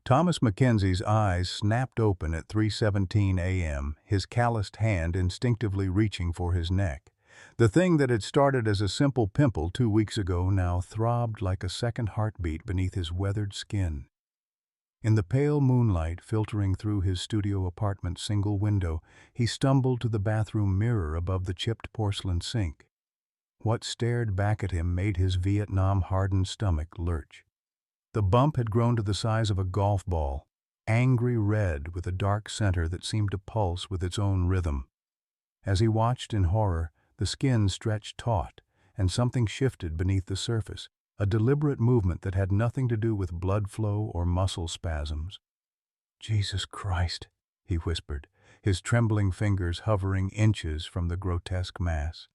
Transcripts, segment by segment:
Thomas Mackenzie's eyes snapped open at 3:17 a.m., his calloused hand instinctively reaching for his neck. The thing that had started as a simple pimple 2 weeks ago now throbbed like a second heartbeat beneath his weathered skin. In the pale moonlight filtering through his studio apartment's single window, he stumbled to the bathroom mirror above the chipped porcelain sink. What stared back at him made his Vietnam-hardened stomach lurch. The bump had grown to the size of a golf ball, angry red with a dark center that seemed to pulse with its own rhythm. As he watched in horror, the skin stretched taut, and something shifted beneath the surface, a deliberate movement that had nothing to do with blood flow or muscle spasms. "Jesus Christ," he whispered, his trembling fingers hovering inches from the grotesque mass.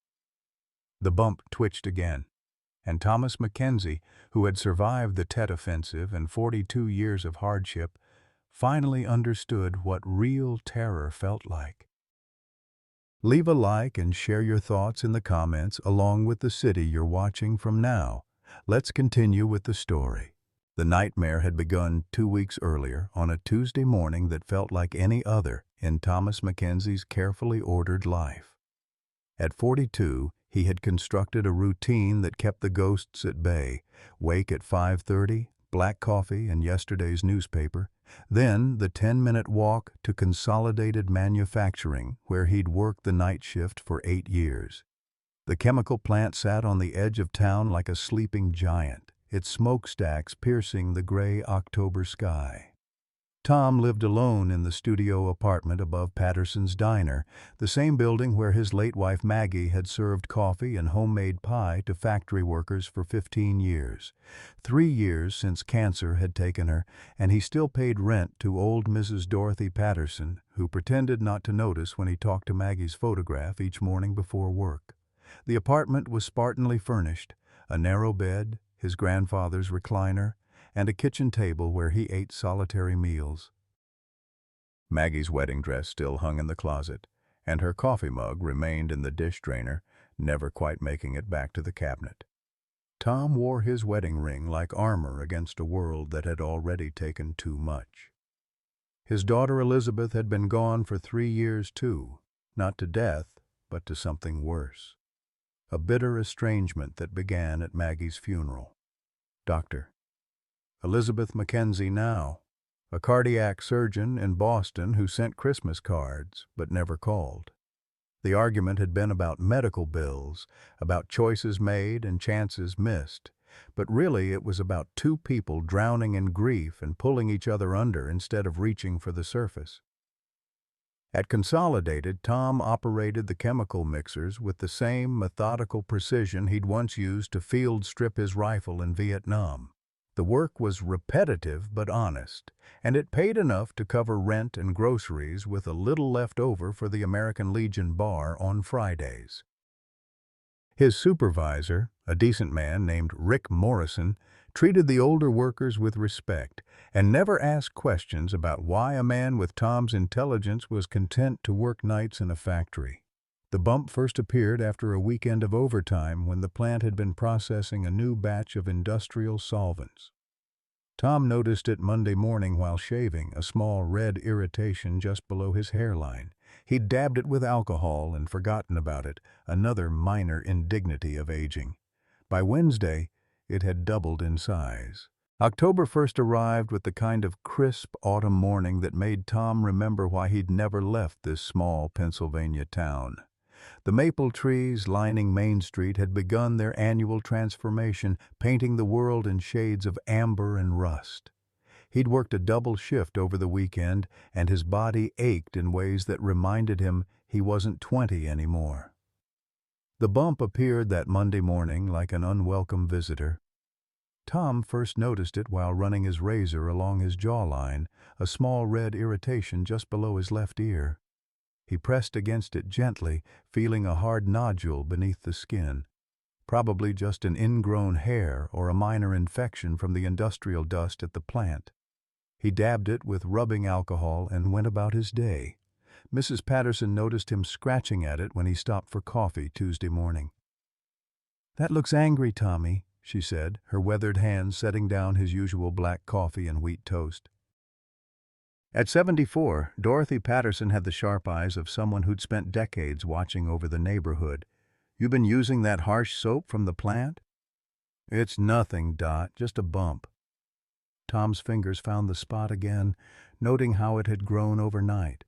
The bump twitched again, and Thomas Mackenzie, who had survived the Tet Offensive and 42 years of hardship, finally understood what real terror felt like. Leave a like and share your thoughts in the comments along with the city you're watching from now. Let's continue with the story. The nightmare had begun 2 weeks earlier on a Tuesday morning that felt like any other in Thomas Mackenzie's carefully ordered life. At 42, he had constructed a routine that kept the ghosts at bay: wake at 5:30, black coffee and yesterday's newspaper, then the 10-minute walk to Consolidated Manufacturing, where he'd worked the night shift for 8 years. The chemical plant sat on the edge of town like a sleeping giant, its smokestacks piercing the gray October sky. Tom lived alone in the studio apartment above Patterson's Diner, the same building where his late wife Maggie had served coffee and homemade pie to factory workers for 15 years. 3 years since cancer had taken her, and he still paid rent to old Mrs. Dorothy Patterson, who pretended not to notice when he talked to Maggie's photograph each morning before work. The apartment was spartanly furnished: a narrow bed, his grandfather's recliner, and a kitchen table where he ate solitary meals. Maggie's wedding dress still hung in the closet, and her coffee mug remained in the dish drainer, never quite making it back to the cabinet. Tom wore his wedding ring like armor against a world that had already taken too much. His daughter Elizabeth had been gone for 3 years too, not to death, but to something worse. A bitter estrangement that began at Maggie's funeral. Dr. Elizabeth Mackenzie now, a cardiac surgeon in Boston who sent Christmas cards but never called. The argument had been about medical bills, about choices made and chances missed, but really it was about two people drowning in grief and pulling each other under instead of reaching for the surface. At Consolidated, Tom operated the chemical mixers with the same methodical precision he'd once used to field strip his rifle in Vietnam. The work was repetitive but honest, and it paid enough to cover rent and groceries with a little left over for the American Legion bar on Fridays. His supervisor, a decent man named Rick Morrison, treated the older workers with respect and never asked questions about why a man with Tom's intelligence was content to work nights in a factory. The bump first appeared after a weekend of overtime when the plant had been processing a new batch of industrial solvents. Tom noticed it Monday morning while shaving, a small red irritation just below his hairline. He'd dabbed it with alcohol and forgotten about it, another minor indignity of aging. By Wednesday, it had doubled in size. October first arrived with the kind of crisp autumn morning that made Tom remember why he'd never left this small Pennsylvania town. The maple trees lining Main Street had begun their annual transformation, painting the world in shades of amber and rust. He'd worked a double shift over the weekend, and his body ached in ways that reminded him he wasn't 20 anymore. The bump appeared that Monday morning like an unwelcome visitor. Tom first noticed it while running his razor along his jawline, a small red irritation just below his left ear. He pressed against it gently, feeling a hard nodule beneath the skin. Probably just an ingrown hair or a minor infection from the industrial dust at the plant. He dabbed it with rubbing alcohol and went about his day. Mrs. Patterson noticed him scratching at it when he stopped for coffee Tuesday morning. "That looks angry, Tommy," she said, her weathered hands setting down his usual black coffee and wheat toast. At 74, Dorothy Patterson had the sharp eyes of someone who'd spent decades watching over the neighborhood. "You been using that harsh soap from the plant?" "It's nothing, Dot, just a bump." Tom's fingers found the spot again, noting how it had grown overnight.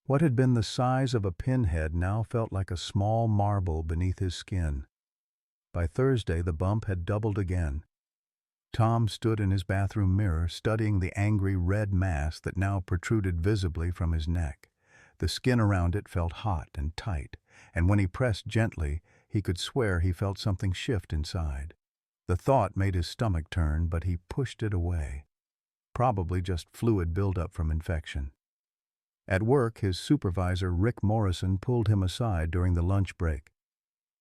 What had been the size of a pinhead now felt like a small marble beneath his skin. By Thursday, the bump had doubled again. Tom stood in his bathroom mirror, studying the angry red mass that now protruded visibly from his neck. The skin around it felt hot and tight, and when he pressed gently, he could swear he felt something shift inside. The thought made his stomach turn, but he pushed it away. Probably just fluid buildup from infection. At work, his supervisor, Rick Morrison, pulled him aside during the lunch break.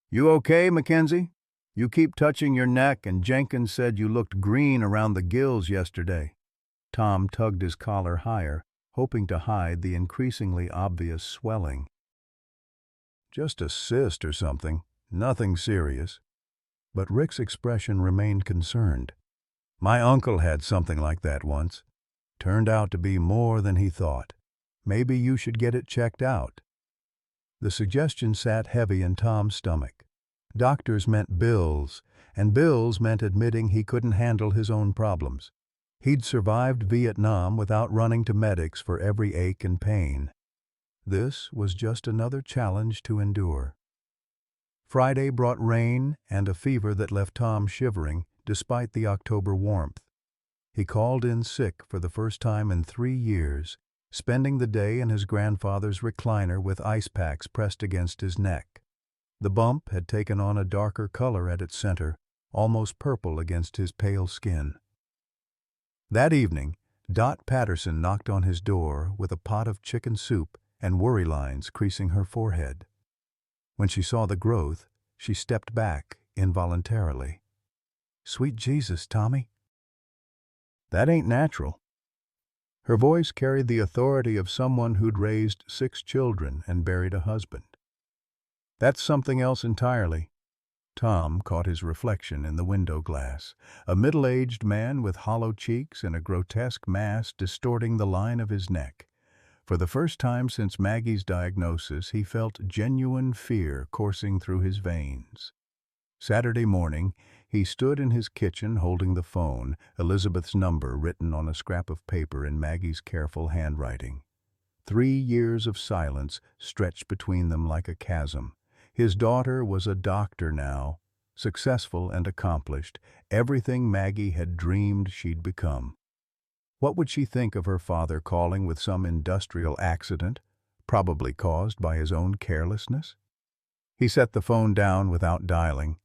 "You okay, Mackenzie? You keep touching your neck, and Jenkins said you looked green around the gills yesterday." Tom tugged his collar higher, hoping to hide the increasingly obvious swelling. "Just a cyst or something. Nothing serious." But Rick's expression remained concerned. "My uncle had something like that once. Turned out to be more than he thought. Maybe you should get it checked out." The suggestion sat heavy in Tom's stomach. Doctors meant bills, and bills meant admitting he couldn't handle his own problems. He'd survived Vietnam without running to medics for every ache and pain. This was just another challenge to endure. Friday brought rain and a fever that left Tom shivering, despite the October warmth. He called in sick for the first time in 3 years, spending the day in his grandfather's recliner with ice packs pressed against his neck. The bump had taken on a darker color at its center, almost purple against his pale skin. That evening, Dot Patterson knocked on his door with a pot of chicken soup and worry lines creasing her forehead. When she saw the growth, she stepped back involuntarily. "Sweet Jesus, Tommy." "That ain't natural." Her voice carried the authority of someone who'd raised 6 children and buried a husband. "That's something else entirely." Tom caught his reflection in the window glass, a middle-aged man with hollow cheeks and a grotesque mass distorting the line of his neck. For the first time since Maggie's diagnosis, he felt genuine fear coursing through his veins. Saturday morning, he stood in his kitchen holding the phone, Elizabeth's number written on a scrap of paper in Maggie's careful handwriting. 3 years of silence stretched between them like a chasm. His daughter was a doctor now, successful and accomplished, everything Maggie had dreamed she'd become. What would she think of her father calling with some industrial accident, probably caused by his own carelessness? He set the phone down without dialing.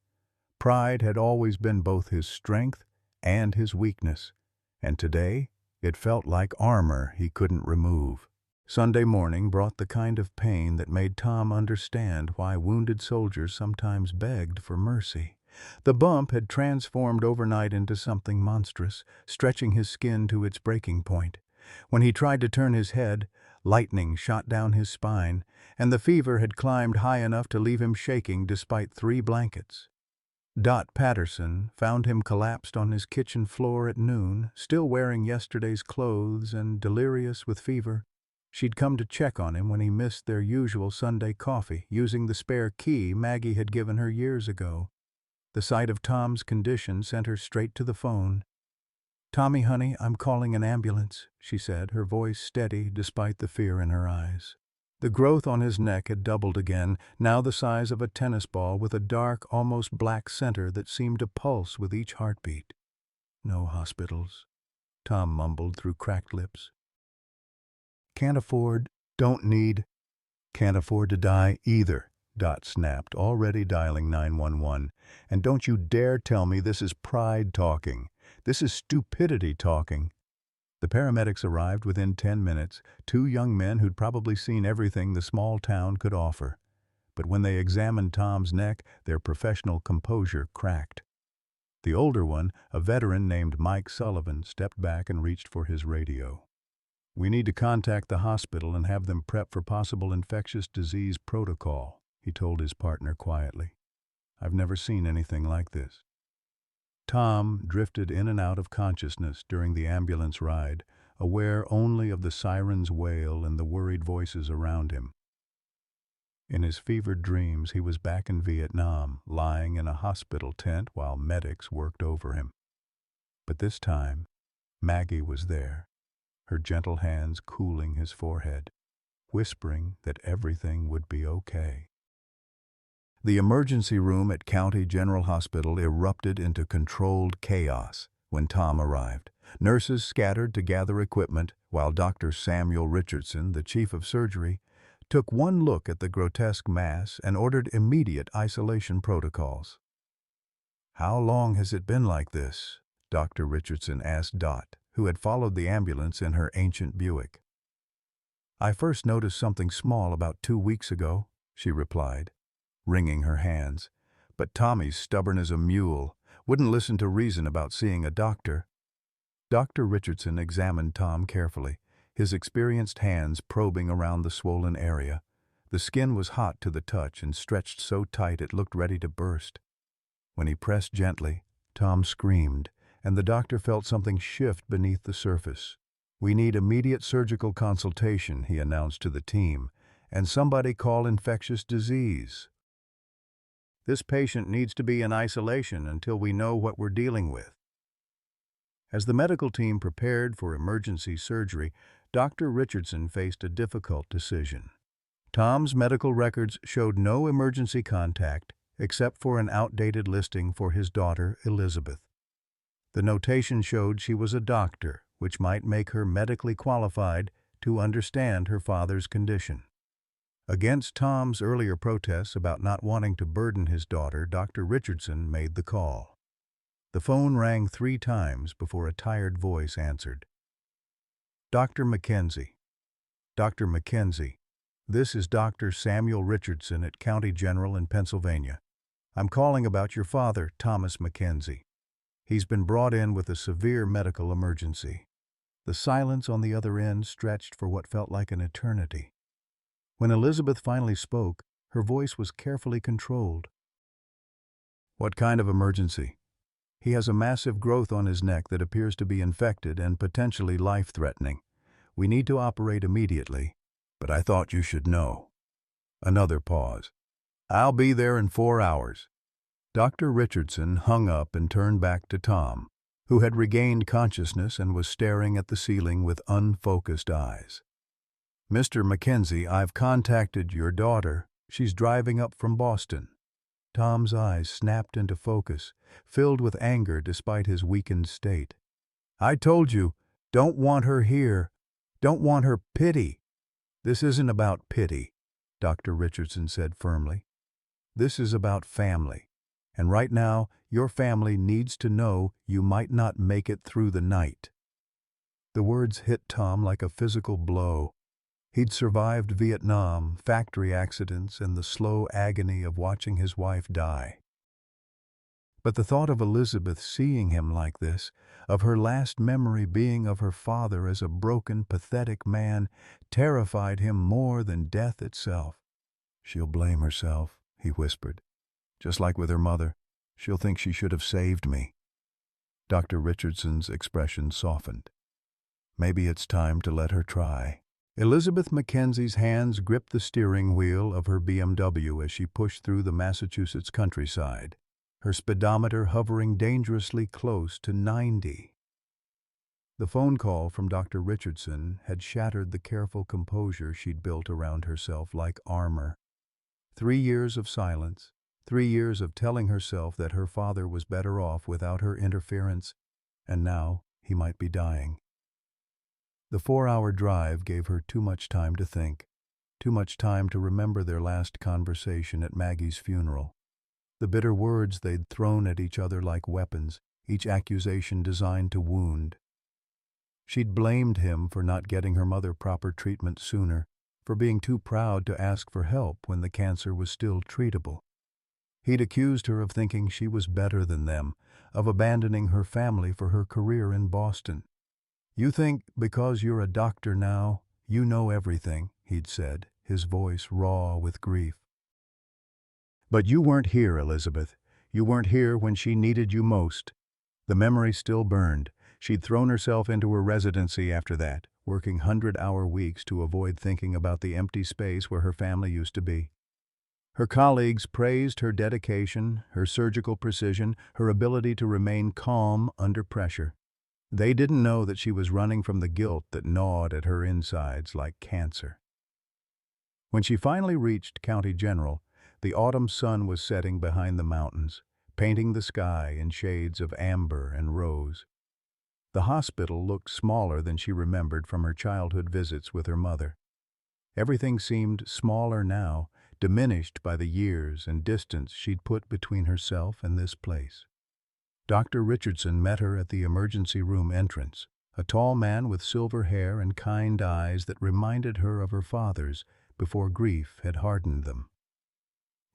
Pride had always been both his strength and his weakness, and today it felt like armor he couldn't remove. Sunday morning brought the kind of pain that made Tom understand why wounded soldiers sometimes begged for mercy. The bump had transformed overnight into something monstrous, stretching his skin to its breaking point. When he tried to turn his head, lightning shot down his spine, and the fever had climbed high enough to leave him shaking despite 3 blankets. Dot Patterson found him collapsed on his kitchen floor at noon, still wearing yesterday's clothes and delirious with fever. She'd come to check on him when he missed their usual Sunday coffee, using the spare key Maggie had given her years ago. The sight of Tom's condition sent her straight to the phone. "Tommy, honey, I'm calling an ambulance," she said, her voice steady despite the fear in her eyes. The growth on his neck had doubled again, now the size of a tennis ball with a dark, almost black center that seemed to pulse with each heartbeat. "No hospitals," Tom mumbled through cracked lips. "Can't afford, don't need, can't afford to die either," Dot snapped, already dialing 911. "And don't you dare tell me this is pride talking. This is stupidity talking." The paramedics arrived within 10 minutes, 2 young men who'd probably seen everything the small town could offer. But when they examined Tom's neck, their professional composure cracked. The older one, a veteran named Mike Sullivan, stepped back and reached for his radio. "We need to contact the hospital and have them prep for possible infectious disease protocol," he told his partner quietly. "I've never seen anything like this." Tom drifted in and out of consciousness during the ambulance ride, aware only of the siren's wail and the worried voices around him. In his fevered dreams, he was back in Vietnam, lying in a hospital tent while medics worked over him. But this time, Maggie was there, her gentle hands cooling his forehead, whispering that everything would be okay. The emergency room at County General Hospital erupted into controlled chaos when Tom arrived. Nurses scattered to gather equipment, while Dr. Samuel Richardson, the chief of surgery, took one look at the grotesque mass and ordered immediate isolation protocols. "How long has it been like this?" Dr. Richardson asked Dot, who had followed the ambulance in her ancient Buick. "I first noticed something small about 2 weeks ago," she replied, wringing her hands. "But Tommy's stubborn as a mule, wouldn't listen to reason about seeing a doctor." Dr. Richardson examined Tom carefully, his experienced hands probing around the swollen area. The skin was hot to the touch and stretched so tight it looked ready to burst. When he pressed gently, Tom screamed, and the doctor felt something shift beneath the surface. "We need immediate surgical consultation," he announced to the team, "and somebody call infectious disease. This patient needs to be in isolation until we know what we're dealing with." As the medical team prepared for emergency surgery, Dr. Richardson faced a difficult decision. Tom's medical records showed no emergency contact except for an outdated listing for his daughter, Elizabeth. The notation showed she was a doctor, which might make her medically qualified to understand her father's condition. Against Tom's earlier protests about not wanting to burden his daughter, Dr. Richardson made the call. The phone rang 3 times before a tired voice answered. "Dr. Mackenzie. Dr. Mackenzie, this is Dr. Samuel Richardson at County General in Pennsylvania. I'm calling about your father, Thomas Mackenzie. He's been brought in with a severe medical emergency." The silence on the other end stretched for what felt like an eternity. When Elizabeth finally spoke, her voice was carefully controlled. "What kind of emergency?" "He has a massive growth on his neck that appears to be infected and potentially life-threatening. We need to operate immediately, but I thought you should know." Another pause. "I'll be there in 4 hours." Dr. Richardson hung up and turned back to Tom, who had regained consciousness and was staring at the ceiling with unfocused eyes. "Mr. Mackenzie, I've contacted your daughter. She's driving up from Boston." Tom's eyes snapped into focus, filled with anger despite his weakened state. "I told you, don't want her here. Don't want her pity." "This isn't about pity," Dr. Richardson said firmly. "This is about family. And right now, your family needs to know you might not make it through the night." The words hit Tom like a physical blow. He'd survived Vietnam, factory accidents, and the slow agony of watching his wife die. But the thought of Elizabeth seeing him like this, of her last memory being of her father as a broken, pathetic man, terrified him more than death itself. "She'll blame herself," he whispered. "Just like with her mother, she'll think she should have saved me." Dr. Richardson's expression softened. "Maybe it's time to let her try." Elizabeth Mackenzie's hands gripped the steering wheel of her BMW as she pushed through the Massachusetts countryside, her speedometer hovering dangerously close to 90. The phone call from Dr. Richardson had shattered the careful composure she'd built around herself like armor. 3 years of silence, 3 years of telling herself that her father was better off without her interference, and now he might be dying. The 4-hour drive gave her too much time to think, too much time to remember their last conversation at Maggie's funeral. The bitter words they'd thrown at each other like weapons, each accusation designed to wound. She'd blamed him for not getting her mother proper treatment sooner, for being too proud to ask for help when the cancer was still treatable. He'd accused her of thinking she was better than them, of abandoning her family for her career in Boston. "You think because you're a doctor now, you know everything," he'd said, his voice raw with grief. "But you weren't here, Elizabeth. You weren't here when she needed you most." The memory still burned. She'd thrown herself into her residency after that, working 100-hour weeks to avoid thinking about the empty space where her family used to be. Her colleagues praised her dedication, her surgical precision, her ability to remain calm under pressure. They didn't know that she was running from the guilt that gnawed at her insides like cancer. When she finally reached County General, the autumn sun was setting behind the mountains, painting the sky in shades of amber and rose. The hospital looked smaller than she remembered from her childhood visits with her mother. Everything seemed smaller now, diminished by the years and distance she'd put between herself and this place. Dr. Richardson met her at the emergency room entrance, a tall man with silver hair and kind eyes that reminded her of her father's before grief had hardened them.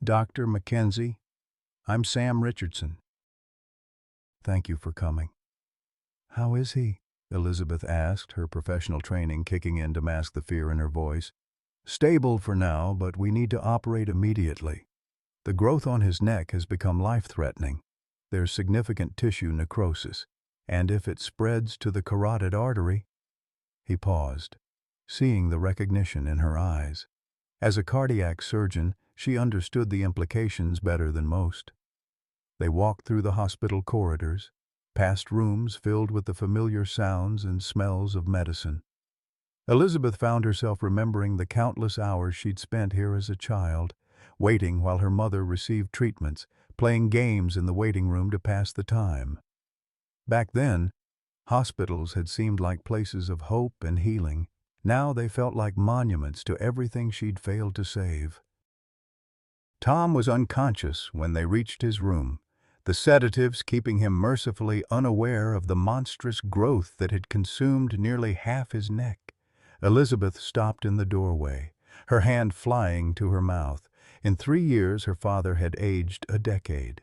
"Dr. Mackenzie, I'm Sam Richardson." "Thank you for coming." "How is he?" Elizabeth asked, her professional training kicking in to mask the fear in her voice. "Stable for now, but we need to operate immediately. The growth on his neck has become life-threatening. There's significant tissue necrosis, and if it spreads to the carotid artery—" He paused, seeing the recognition in her eyes. As a cardiac surgeon, she understood the implications better than most. They walked through the hospital corridors, past rooms filled with the familiar sounds and smells of medicine. Elizabeth found herself remembering the countless hours she'd spent here as a child, waiting while her mother received treatments, playing games in the waiting room to pass the time. Back then, hospitals had seemed like places of hope and healing. Now they felt like monuments to everything she'd failed to save. Tom was unconscious when they reached his room, the sedatives keeping him mercifully unaware of the monstrous growth that had consumed nearly half his neck. Elizabeth stopped in the doorway, her hand flying to her mouth. In 3 years her father had aged a decade.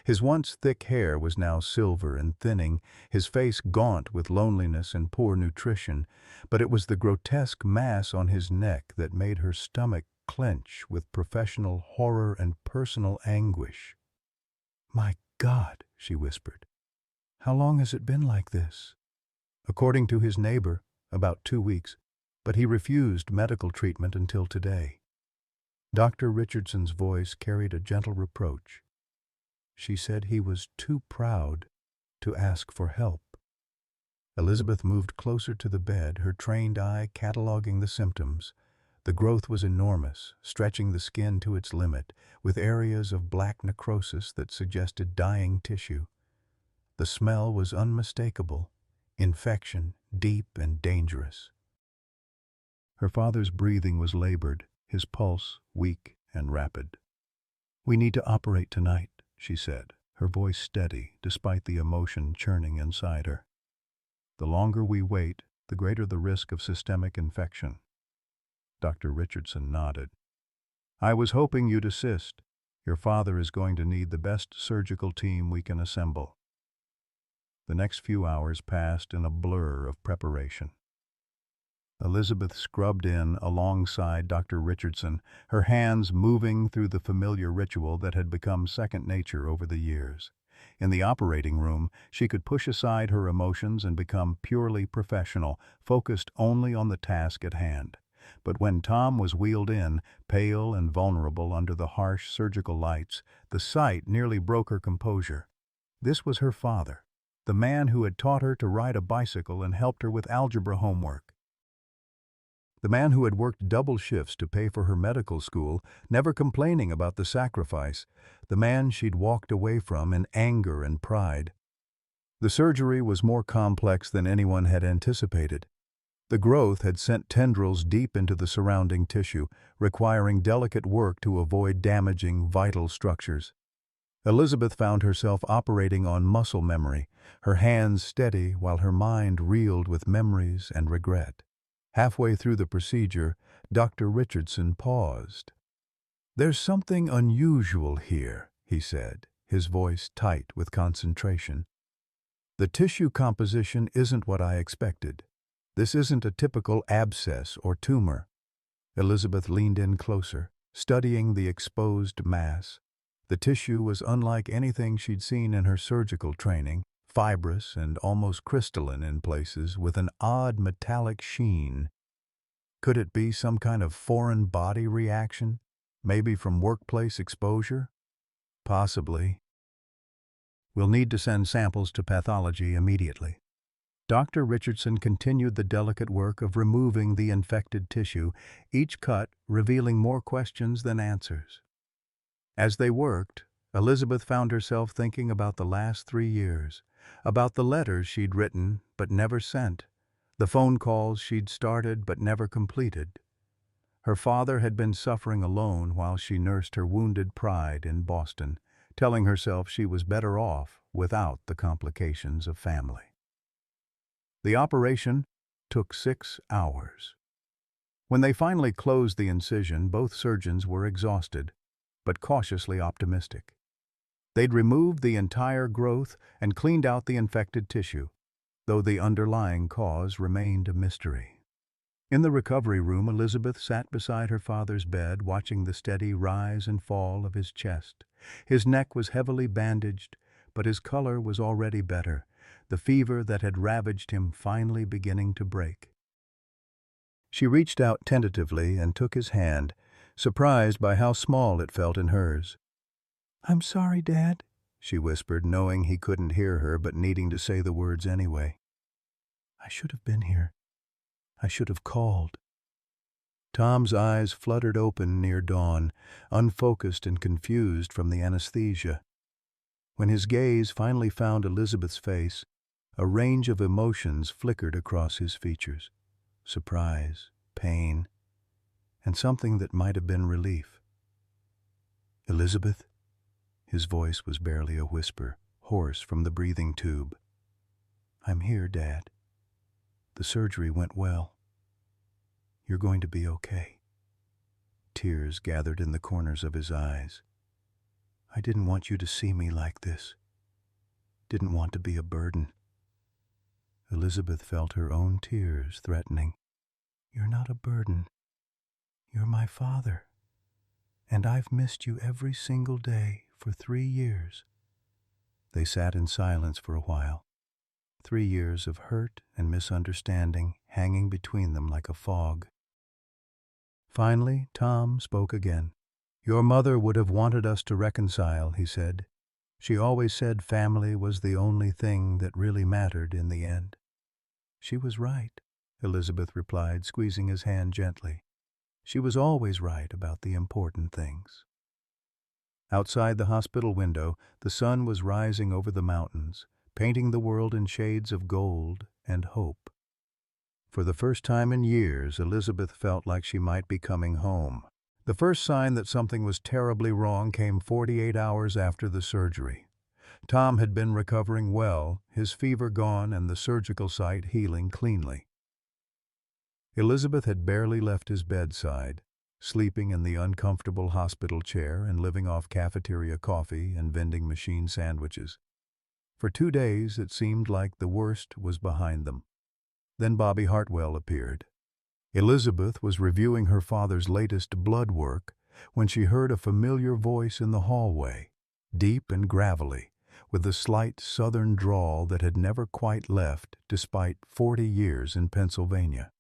His once thick hair was now silver and thinning, his face gaunt with loneliness and poor nutrition, but it was the grotesque mass on his neck that made her stomach clench with professional horror and personal anguish. "My God," she whispered, "how long has it been like this?" According to his neighbor, about 2 weeks, but he refused medical treatment until today. Dr. Richardson's voice carried a gentle reproach. She said he was too proud to ask for help. Elizabeth moved closer to the bed, her trained eye cataloging the symptoms. The growth was enormous, stretching the skin to its limit, with areas of black necrosis that suggested dying tissue. The smell was unmistakable, infection deep and dangerous. Her father's breathing was labored, his pulse weak and rapid. "We need to operate tonight," she said, her voice steady despite the emotion churning inside her. "The longer we wait, the greater the risk of systemic infection." Dr. Richardson nodded. "I was hoping you'd assist. Your father is going to need the best surgical team we can assemble." The next few hours passed in a blur of preparation. Elizabeth scrubbed in alongside Dr. Richardson, her hands moving through the familiar ritual that had become second nature over the years. In the operating room, she could push aside her emotions and become purely professional, focused only on the task at hand. But when Tom was wheeled in, pale and vulnerable under the harsh surgical lights, the sight nearly broke her composure. This was her father, the man who had taught her to ride a bicycle and helped her with algebra homework. The man who had worked double shifts to pay for her medical school, never complaining about the sacrifice. The man she'd walked away from in anger and pride. The surgery was more complex than anyone had anticipated. The growth had sent tendrils deep into the surrounding tissue, requiring delicate work to avoid damaging vital structures. Elizabeth found herself operating on muscle memory, her hands steady while her mind reeled with memories and regret. Halfway through the procedure, Dr. Richardson paused. "There's something unusual here," he said, his voice tight with concentration. "The tissue composition isn't what I expected. This isn't a typical abscess or tumor." Elizabeth leaned in closer, studying the exposed mass. The tissue was unlike anything she'd seen in her surgical training, fibrous and almost crystalline in places, with an odd metallic sheen. Could it be some kind of foreign body reaction? Maybe from workplace exposure? Possibly. We'll need to send samples to pathology immediately. Dr. Richardson continued the delicate work of removing the infected tissue, each cut revealing more questions than answers. As they worked, Elizabeth found herself thinking about the last 3 years, about the letters she'd written but never sent, the phone calls she'd started but never completed. Her father had been suffering alone while she nursed her wounded pride in Boston, telling herself she was better off without the complications of family. The operation took 6 hours. When they finally closed the incision, both surgeons were exhausted, but cautiously optimistic. They'd removed the entire growth and cleaned out the infected tissue, though the underlying cause remained a mystery. In the recovery room, Elizabeth sat beside her father's bed, watching the steady rise and fall of his chest. His neck was heavily bandaged, but his color was already better, the fever that had ravaged him finally beginning to break. She reached out tentatively and took his hand, surprised by how small it felt in hers. "I'm sorry, Dad," she whispered, knowing he couldn't hear her but needing to say the words anyway. "I should have been here. I should have called." Tom's eyes fluttered open near dawn, unfocused and confused from the anesthesia. When his gaze finally found Elizabeth's face, a range of emotions flickered across his features: surprise, pain, and something that might have been relief. "Elizabeth?" His voice was barely a whisper, hoarse from the breathing tube. "I'm here, Dad. The surgery went well. You're going to be okay." Tears gathered in the corners of his eyes. "I didn't want you to see me like this. Didn't want to be a burden." Elizabeth felt her own tears threatening. "You're not a burden. You're my father. And I've missed you every single day for 3 years." They sat in silence for a while, 3 years of hurt and misunderstanding hanging between them like a fog. Finally, Tom spoke again. "Your mother would have wanted us to reconcile," he said. "She always said family was the only thing that really mattered in the end." "She was right," Elizabeth replied, squeezing his hand gently. "She was always right about the important things." Outside the hospital window, the sun was rising over the mountains, painting the world in shades of gold and hope. For the first time in years, Elizabeth felt like she might be coming home. The first sign that something was terribly wrong came 48 hours after the surgery. Tom had been recovering well, his fever gone and the surgical site healing cleanly. Elizabeth had barely left his bedside, sleeping in the uncomfortable hospital chair and living off cafeteria coffee and vending machine sandwiches. For 2 days it seemed like the worst was behind them. Then Bobby Hartwell appeared. Elizabeth was reviewing her father's latest blood work when she heard a familiar voice in the hallway, deep and gravelly, with a slight southern drawl that had never quite left despite 40 years in Pennsylvania.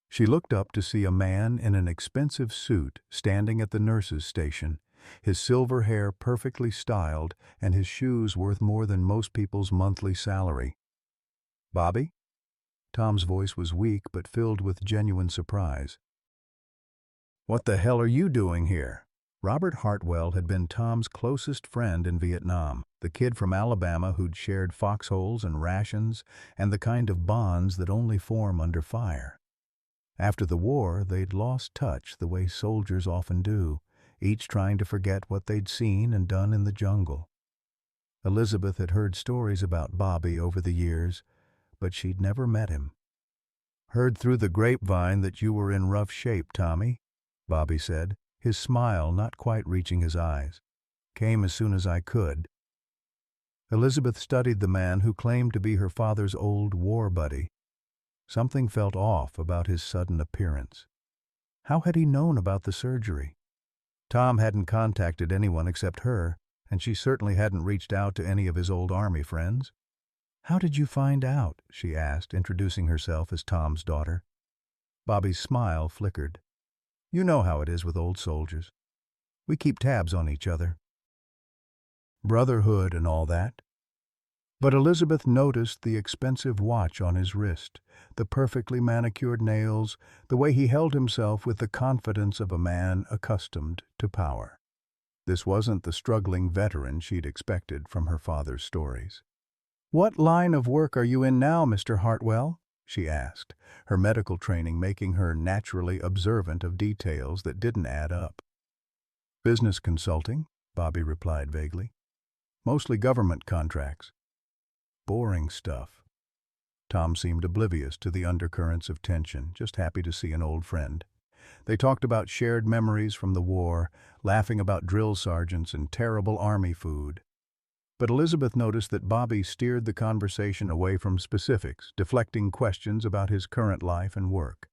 She looked up to see a man in an expensive suit standing at the nurse's station, his silver hair perfectly styled and his shoes worth more than most people's monthly salary. "Bobby?" Tom's voice was weak but filled with genuine surprise. "What the hell are you doing here?" Robert Hartwell had been Tom's closest friend in Vietnam, the kid from Alabama who'd shared foxholes and rations and the kind of bonds that only form under fire. After the war, they'd lost touch the way soldiers often do, each trying to forget what they'd seen and done in the jungle. Elizabeth had heard stories about Bobby over the years, but she'd never met him. "Heard through the grapevine that you were in rough shape, Tommy," Bobby said, his smile not quite reaching his eyes. "Came as soon as I could." Elizabeth studied the man who claimed to be her father's old war buddy. Something felt off about his sudden appearance. How had he known about the surgery? Tom hadn't contacted anyone except her, and she certainly hadn't reached out to any of his old army friends. "How did you find out?" she asked, introducing herself as Tom's daughter. Bobby's smile flickered. "You know how it is with old soldiers. We keep tabs on each other. Brotherhood and all that." But Elizabeth noticed the expensive watch on his wrist, the perfectly manicured nails, the way he held himself with the confidence of a man accustomed to power. This wasn't the struggling veteran she'd expected from her father's stories. "What line of work are you in now, Mr. Hartwell?" she asked, her medical training making her naturally observant of details that didn't add up. "Business consulting," Bobby replied vaguely. "Mostly government contracts." "Boring stuff." Tom seemed oblivious to the undercurrents of tension, just happy to see an old friend. They talked about shared memories from the war, laughing about drill sergeants and terrible army food. But Elizabeth noticed that Bobby steered the conversation away from specifics, deflecting questions about his current life and work.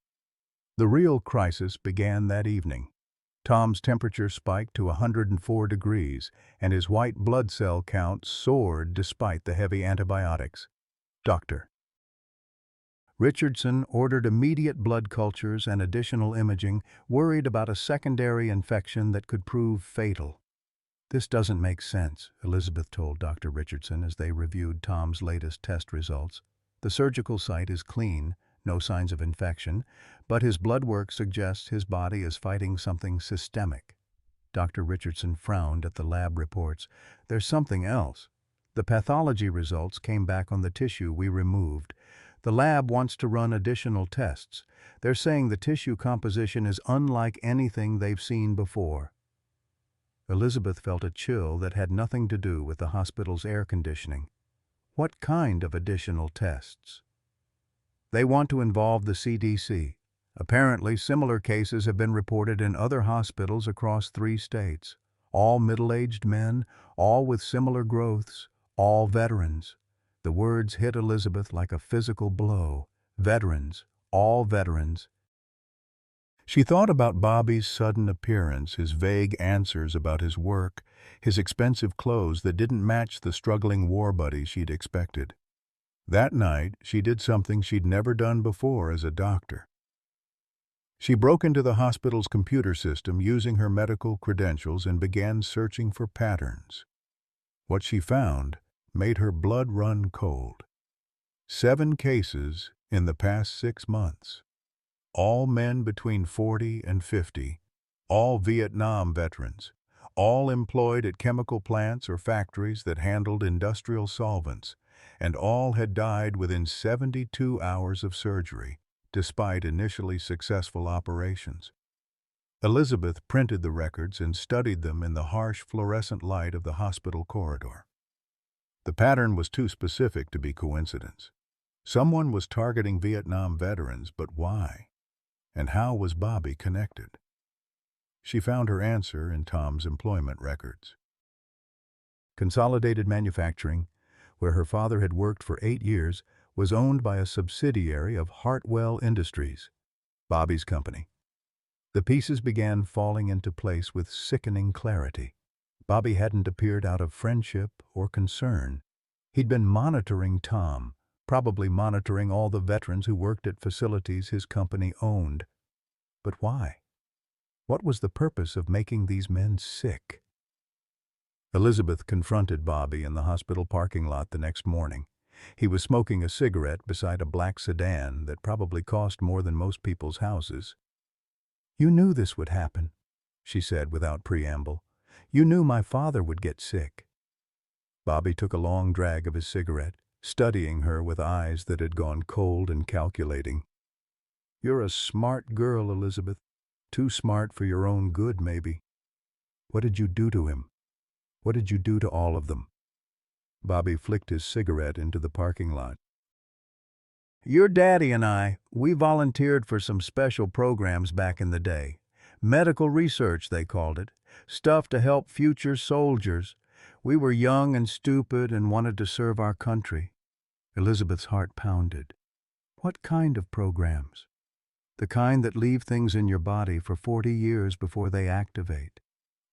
The real crisis began that evening. Tom's temperature spiked to 104 degrees, and his white blood cell count soared despite the heavy antibiotics. Dr. Richardson ordered immediate blood cultures and additional imaging, worried about a secondary infection that could prove fatal. "This doesn't make sense," Elizabeth told Dr. Richardson as they reviewed Tom's latest test results. "The surgical site is clean, no signs of infection, but his blood work suggests his body is fighting something systemic." Dr. Richardson frowned at the lab reports. "There's something else. The pathology results came back on the tissue we removed. The lab wants to run additional tests. They're saying the tissue composition is unlike anything they've seen before." Elizabeth felt a chill that had nothing to do with the hospital's air conditioning. "What kind of additional tests?" "They want to involve the CDC. Apparently, similar cases have been reported in other hospitals across 3 states. All middle-aged men, all with similar growths, all veterans." The words hit Elizabeth like a physical blow. Veterans, all veterans. She thought about Bobby's sudden appearance, his vague answers about his work, his expensive clothes that didn't match the struggling war buddies she'd expected. That night, she did something she'd never done before as a doctor. She broke into the hospital's computer system using her medical credentials and began searching for patterns. What she found made her blood run cold. 7 cases in the past 6 months. All men between 40 and 50, all Vietnam veterans, all employed at chemical plants or factories that handled industrial solvents, and all had died within 72 hours of surgery, despite initially successful operations. Elizabeth printed the records and studied them in the harsh fluorescent light of the hospital corridor. The pattern was too specific to be coincidence. Someone was targeting Vietnam veterans, but why? And how was Bobby connected? She found her answer in Tom's employment records. Consolidated Manufacturing, where her father had worked for 8 years, was owned by a subsidiary of Hartwell Industries, Bobby's company. The pieces began falling into place with sickening clarity. Bobby hadn't appeared out of friendship or concern. He'd been monitoring Tom, probably monitoring all the veterans who worked at facilities his company owned. But why? What was the purpose of making these men sick? Elizabeth confronted Bobby in the hospital parking lot the next morning. He was smoking a cigarette beside a black sedan that probably cost more than most people's houses. "You knew this would happen," she said without preamble. "You knew my father would get sick." Bobby took a long drag of his cigarette, studying her with eyes that had gone cold and calculating. "You're a smart girl, Elizabeth. Too smart for your own good, maybe. What did you do to him? What did you do to all of them?" Bobby flicked his cigarette into the parking lot. "Your daddy and we volunteered for some special programs back in the day. Medical research, they called it. Stuff to help future soldiers. We were young and stupid and wanted to serve our country." Elizabeth's heart pounded. "What kind of programs?" "The kind that leave things in your body for 40 years before they activate.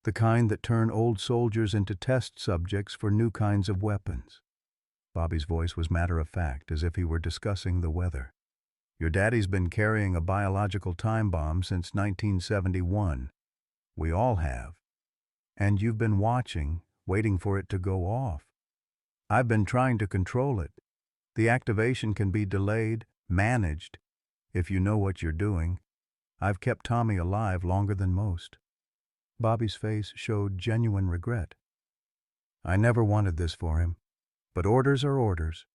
The kind that turn old soldiers into test subjects for new kinds of weapons." Bobby's voice was matter-of-fact, as if he were discussing the weather. Your daddy's been carrying a biological time bomb since 1971. We all have. And you've been watching, waiting for it to go off. I've been trying to control it. The activation can be delayed, managed, if you know what you're doing. I've kept Tommy alive longer than most. Bobby's face showed genuine regret. I never wanted this for him. But orders are orders.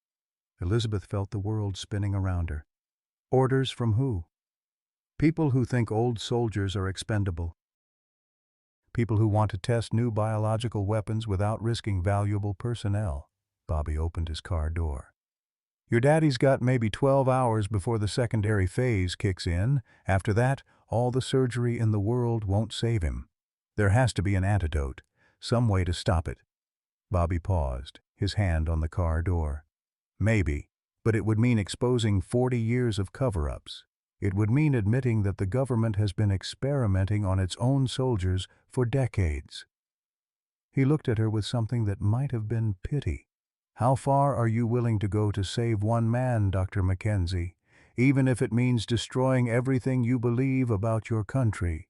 Elizabeth felt the world spinning around her. Orders from who? People who think old soldiers are expendable. People who want to test new biological weapons without risking valuable personnel. Bobby opened his car door. Your daddy's got maybe 12 hours before the secondary phase kicks in. After that, all the surgery in the world won't save him. There has to be an antidote, some way to stop it. Bobby paused, his hand on the car door. Maybe, but it would mean exposing 40 years of cover-ups. It would mean admitting that the government has been experimenting on its own soldiers for decades. He looked at her with something that might have been pity. How far are you willing to go to save one man, Dr. Mackenzie, even if it means destroying everything you believe about your country?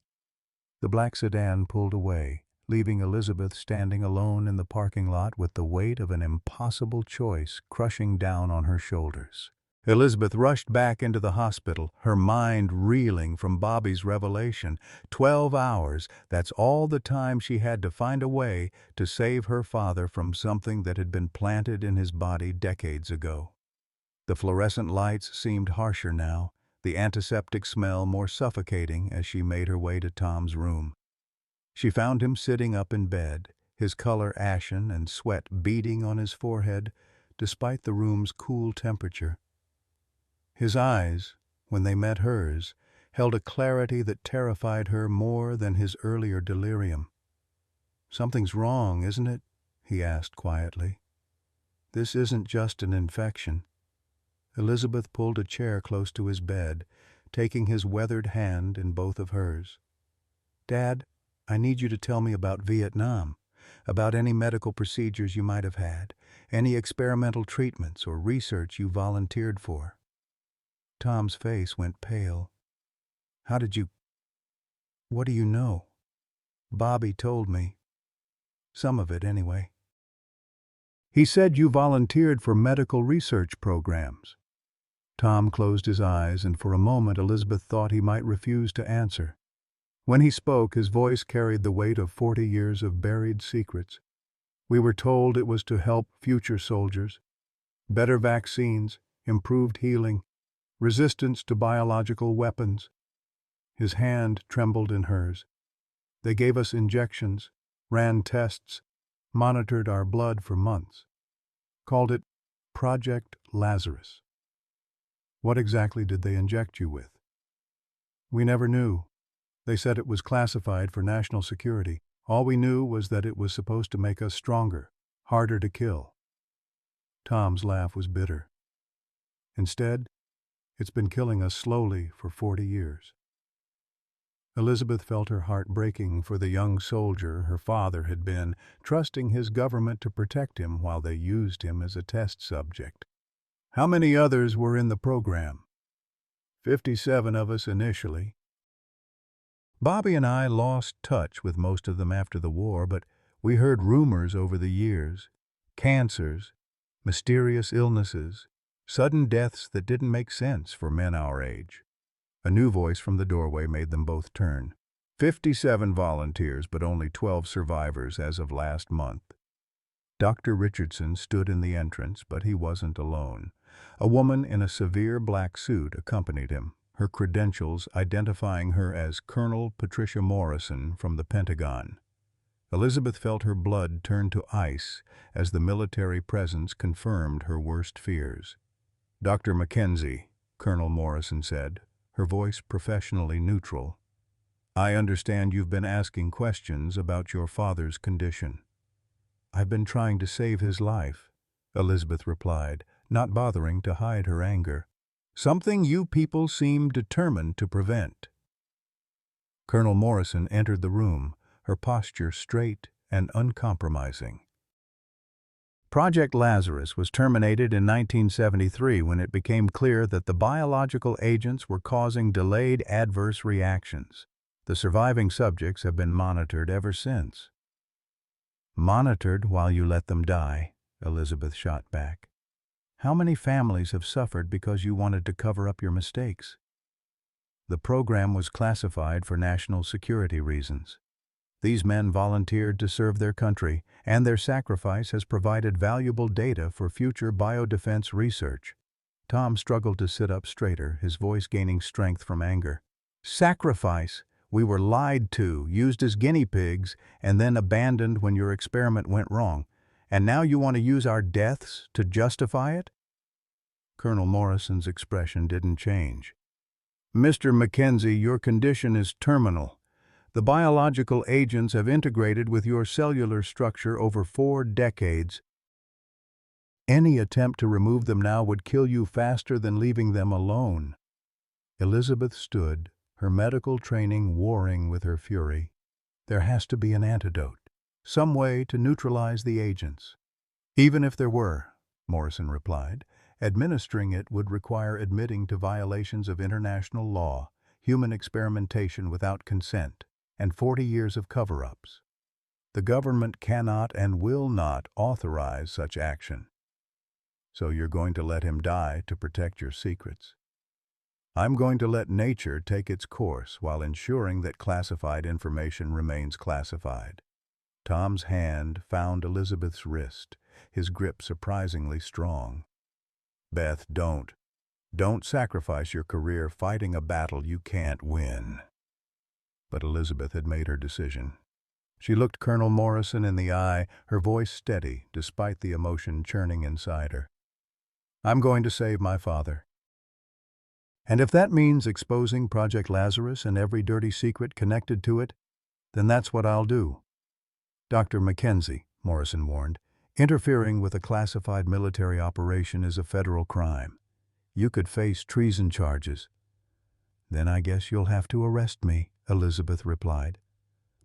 The black sedan pulled away, leaving Elizabeth standing alone in the parking lot with the weight of an impossible choice crushing down on her shoulders. Elizabeth rushed back into the hospital, her mind reeling from Bobby's revelation. 12 hours, that's all the time she had to find a way to save her father from something that had been planted in his body decades ago. The fluorescent lights seemed harsher now, the antiseptic smell more suffocating as she made her way to Tom's room. She found him sitting up in bed, his color ashen and sweat beading on his forehead, despite the room's cool temperature. His eyes, when they met hers, held a clarity that terrified her more than his earlier delirium. "Something's wrong, isn't it?" he asked quietly. "This isn't just an infection." Elizabeth pulled a chair close to his bed, taking his weathered hand in both of hers. "Dad, I need you to tell me about Vietnam, about any medical procedures you might have had, any experimental treatments or research you volunteered for." Tom's face went pale. "How did you... What do you know?" "Bobby told me. Some of it, anyway." "He said you volunteered for medical research programs." Tom closed his eyes, and for a moment Elizabeth thought he might refuse to answer. When he spoke, his voice carried the weight of 40 years of buried secrets. "We were told it was to help future soldiers. Better vaccines, improved healing, resistance to biological weapons." His hand trembled in hers. "They gave us injections, ran tests, monitored our blood for months. Called it Project Lazarus." "What exactly did they inject you with?" "We never knew. They said it was classified for national security. All we knew was that it was supposed to make us stronger, harder to kill." Tom's laugh was bitter. "Instead, it's been killing us slowly for 40 years." Elizabeth felt her heart breaking for the young soldier her father had been, trusting his government to protect him while they used him as a test subject. "How many others were in the program?" 57 of us initially. Bobby and I lost touch with most of them after the war, but we heard rumors over the years. Cancers, mysterious illnesses, sudden deaths that didn't make sense for men our age." A new voice from the doorway made them both turn. 57 volunteers, but only 12 survivors as of last month." Dr. Richardson stood in the entrance, but he wasn't alone. A woman in a severe black suit accompanied him, her credentials identifying her as Colonel Patricia Morrison from the Pentagon. Elizabeth felt her blood turn to ice as the military presence confirmed her worst fears. "Dr. Mackenzie," Colonel Morrison said, her voice professionally neutral, "I understand you've been asking questions about your father's condition." "I've been trying to save his life," Elizabeth replied, not bothering to hide her anger. "Something you people seem determined to prevent." Colonel Morrison entered the room, her posture straight and uncompromising. Project Lazarus was terminated in 1973 when it became clear that the biological agents were causing delayed adverse reactions. The surviving subjects have been monitored ever since. "Monitored while you let them die," Elizabeth shot back. "How many families have suffered because you wanted to cover up your mistakes?" "The program was classified for national security reasons. These men volunteered to serve their country, and their sacrifice has provided valuable data for future biodefense research." Tom struggled to sit up straighter, his voice gaining strength from anger. "Sacrifice? We were lied to, used as guinea pigs, and then abandoned when your experiment went wrong. And now you want to use our deaths to justify it?" Colonel Morrison's expression didn't change. "Mr. Mackenzie, your condition is terminal. The biological agents have integrated with your cellular structure over 4 decades. Any attempt to remove them now would kill you faster than leaving them alone." Elizabeth stood, her medical training warring with her fury. "There has to be an antidote, some way to neutralize the agents." "Even if there were," Morrison replied, "administering it would require admitting to violations of international law, human experimentation without consent, and 40 years of cover-ups. The government cannot and will not authorize such action. So you're going to let him die to protect your secrets?" "I'm going to let nature take its course while ensuring that classified information remains classified." Tom's hand found Elizabeth's wrist, his grip surprisingly strong. "Beth, don't sacrifice your career fighting a battle you can't win." But Elizabeth had made her decision. She looked Colonel Morrison in the eye, her voice steady despite the emotion churning inside her. "I'm going to save my father. And if that means exposing Project Lazarus and every dirty secret connected to it, then that's what I'll do." "Dr. Mackenzie," Morrison warned, "interfering with a classified military operation is a federal crime. You could face treason charges." "Then I guess you'll have to arrest me," Elizabeth replied.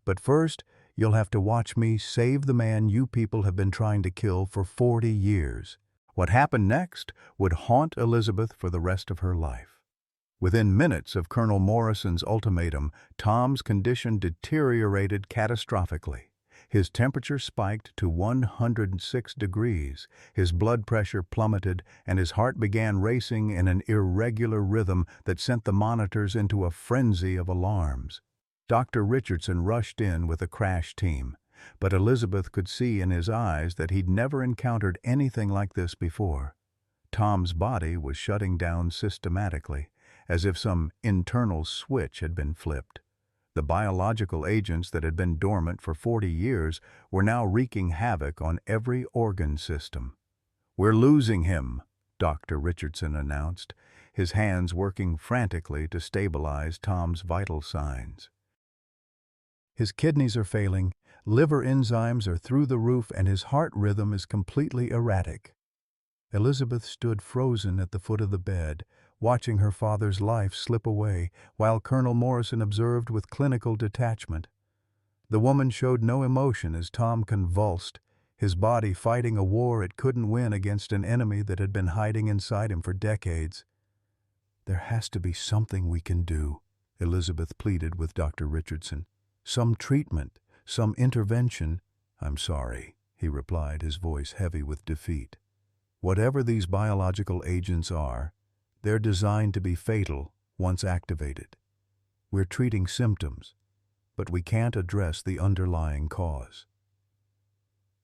"But first, you'll have to watch me save the man you people have been trying to kill for 40 years. What happened next would haunt Elizabeth for the rest of her life. Within minutes of Colonel Morrison's ultimatum, Tom's condition deteriorated catastrophically. His temperature spiked to 106 degrees, his blood pressure plummeted, and his heart began racing in an irregular rhythm that sent the monitors into a frenzy of alarms. Dr. Richardson rushed in with a crash team, but Elizabeth could see in his eyes that he'd never encountered anything like this before. Tom's body was shutting down systematically, as if some internal switch had been flipped. The biological agents that had been dormant for 40 years were now wreaking havoc on every organ system. "We're losing him," Dr. Richardson announced, his hands working frantically to stabilize Tom's vital signs. "His kidneys are failing, liver enzymes are through the roof, and his heart rhythm is completely erratic." Elizabeth stood frozen at the foot of the bed, watching her father's life slip away, while Colonel Morrison observed with clinical detachment. The woman showed no emotion as Tom convulsed, his body fighting a war it couldn't win against an enemy that had been hiding inside him for decades. "There has to be something we can do," Elizabeth pleaded with Dr. Richardson. "Some treatment, some intervention." "I'm sorry," he replied, his voice heavy with defeat. "Whatever these biological agents are, they're designed to be fatal once activated. We're treating symptoms, but we can't address the underlying cause."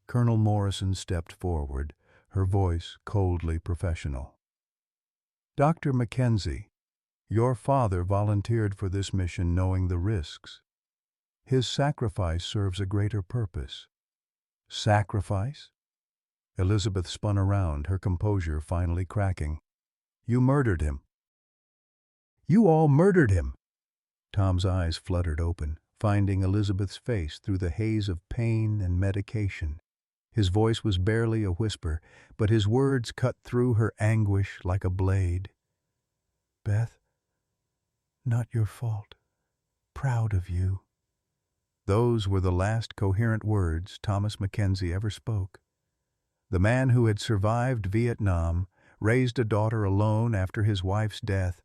Colonel Morrison stepped forward, her voice coldly professional. "Dr. Mackenzie, your father volunteered for this mission knowing the risks. His sacrifice serves a greater purpose." "Sacrifice?" Elizabeth spun around, her composure finally cracking. "You murdered him." "You all murdered him!" Tom's eyes fluttered open, finding Elizabeth's face through the haze of pain and medication. His voice was barely a whisper, but his words cut through her anguish like a blade. "Beth, not your fault. Proud of you." Those were the last coherent words Thomas Mackenzie ever spoke. The man who had survived Vietnam, raised a daughter alone after his wife's death,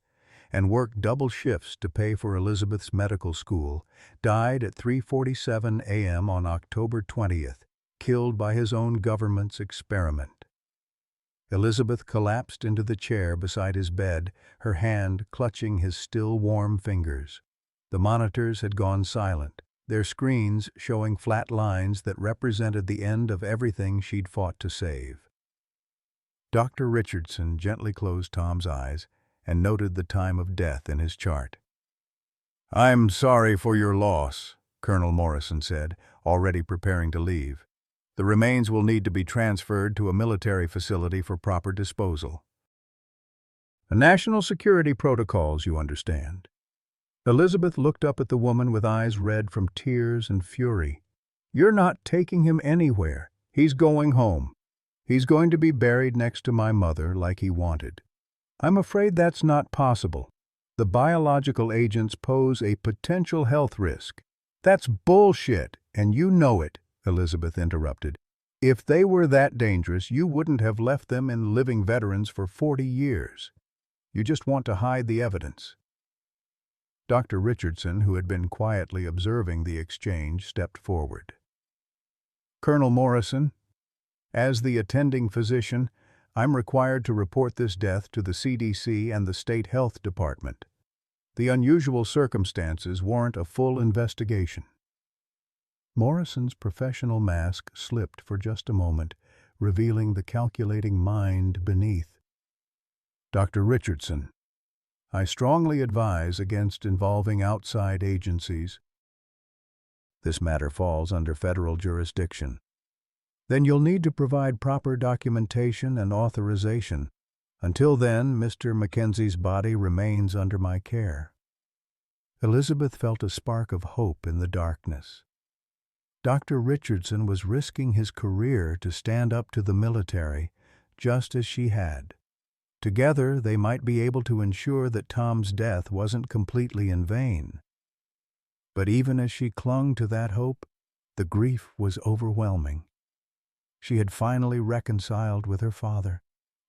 and worked double shifts to pay for Elizabeth's medical school, died at 3:47 a.m. on October 20th, killed by his own government's experiment. Elizabeth collapsed into the chair beside his bed, her hand clutching his still warm fingers. The monitors had gone silent, their screens showing flat lines that represented the end of everything she'd fought to save. Dr. Richardson gently closed Tom's eyes and noted the time of death in his chart. "I'm sorry for your loss," Colonel Morrison said, already preparing to leave. "The remains will need to be transferred to a military facility for proper disposal." "National security protocols, you understand." Elizabeth looked up at the woman with eyes red from tears and fury. "You're not taking him anywhere. He's going home. He's going to be buried next to my mother like he wanted." "I'm afraid that's not possible. The biological agents pose a potential health risk." "That's bullshit, and you know it," Elizabeth interrupted. "If they were that dangerous, you wouldn't have left them in living veterans for 40 years. You just want to hide the evidence." Dr. Richardson, who had been quietly observing the exchange, stepped forward. "Colonel Morrison, as the attending physician, I'm required to report this death to the CDC and the State Health Department. The unusual circumstances warrant a full investigation." Morrison's professional mask slipped for just a moment, revealing the calculating mind beneath. "Dr. Richardson, I strongly advise against involving outside agencies. This matter falls under federal jurisdiction. Then you'll need to provide proper documentation and authorization. Until then, Mr. Mackenzie's body remains under my care." Elizabeth felt a spark of hope in the darkness. Dr. Richardson was risking his career to stand up to the military, just as she had. Together, they might be able to ensure that Tom's death wasn't completely in vain. But even as she clung to that hope, the grief was overwhelming. She had finally reconciled with her father,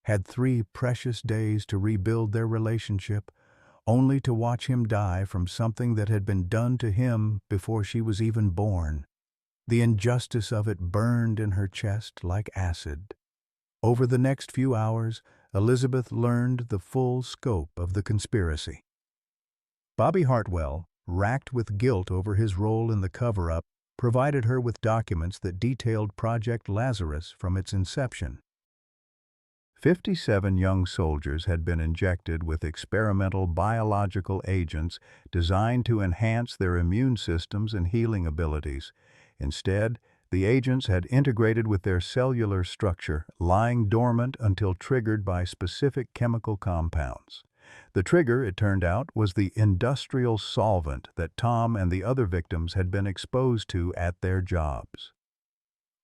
had 3 precious days to rebuild their relationship, only to watch him die from something that had been done to him before she was even born. The injustice of it burned in her chest like acid. Over the next few hours, Elizabeth learned the full scope of the conspiracy. Bobby Hartwell, racked with guilt over his role in the cover-up, provided her with documents that detailed Project Lazarus from its inception. 57 young soldiers had been injected with experimental biological agents designed to enhance their immune systems and healing abilities. Instead, the agents had integrated with their cellular structure, lying dormant until triggered by specific chemical compounds. The trigger, it turned out, was the industrial solvent that Tom and the other victims had been exposed to at their jobs.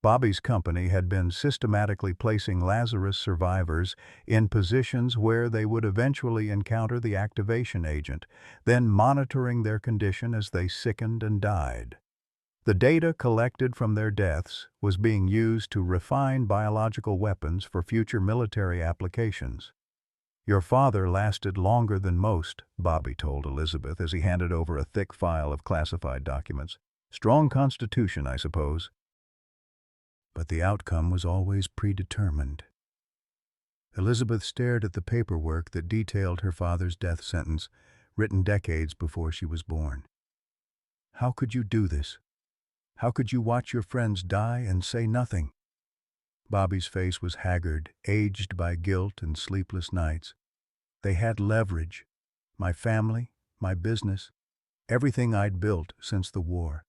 Bobby's company had been systematically placing Lazarus survivors in positions where they would eventually encounter the activation agent, then monitoring their condition as they sickened and died. The data collected from their deaths was being used to refine biological weapons for future military applications. "Your father lasted longer than most," Bobby told Elizabeth as he handed over a thick file of classified documents. "Strong constitution, I suppose." But the outcome was always predetermined. Elizabeth stared at the paperwork that detailed her father's death sentence, written decades before she was born. How could you do this? How could you watch your friends die and say nothing? Bobby's face was haggard, aged by guilt and sleepless nights. They had leverage. My family, my business, everything I'd built since the war.